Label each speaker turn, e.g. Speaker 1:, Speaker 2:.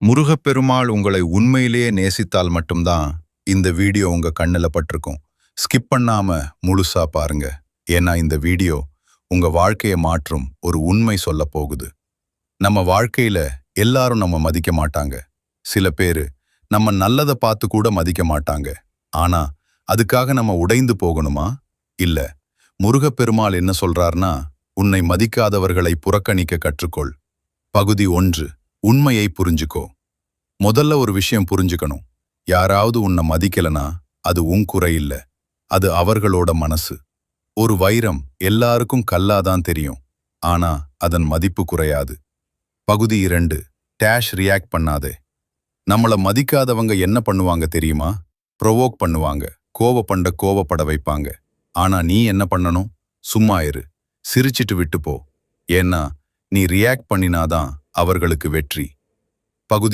Speaker 1: முருகப்பெருமாள் உங்களை உண்மையிலேயே நேசித்தால் மட்டும்தான் இந்த வீடியோ உங்க கண்ணுல பட்டிருக்கும். ஸ்கிப் பண்ணாம முழுசா பாருங்க. ஏன்னா இந்த வீடியோ உங்க வாழ்க்கையை மாற்றும் ஒரு உண்மை சொல்ல போகுது. நம்ம வாழ்க்கையில எல்லாரும் நம்ம மதிக்க மாட்டாங்க. சில பேரு நம்ம நல்லதை பார்த்து கூட மதிக்க மாட்டாங்க. ஆனா அதுக்காக நம்ம உடைந்து போகணுமா? இல்ல. முருகப்பெருமாள் என்ன சொல்றார்னா, உன்னை மதிக்காதவர்களை புறக்கணிக்க கற்றுக்கொள். பகுதி 1. உண்மையை புரிஞ்சுக்கோ. முதல்ல ஒரு விஷயம் புரிஞ்சுக்கணும். யாராவது உன்னை மதிக்கலனா அது உன் குறை இல்ல. அது அவர்களோட மனசு. ஒரு வைரம் எல்லாருக்கும் கல்லாதான் தெரியும். ஆனா அதன் மதிப்பு குறையாது. பகுதி 2. ரியாக்ட் பண்ணாதே. நம்மள மதிக்காதவங்க என்ன பண்ணுவாங்க தெரியுமா? ப்ரொவோக் பண்ணுவாங்க. கோவப்பட வைப்பாங்க. ஆனா நீ என்ன பண்ணணும்? சும்மா இரு. சிரிச்சிட்டு விட்டு போ. ஏன்னா நீ ரியாக்ட் பண்ணினாதான் அவர்களுக்கு வெற்றி. பகுதி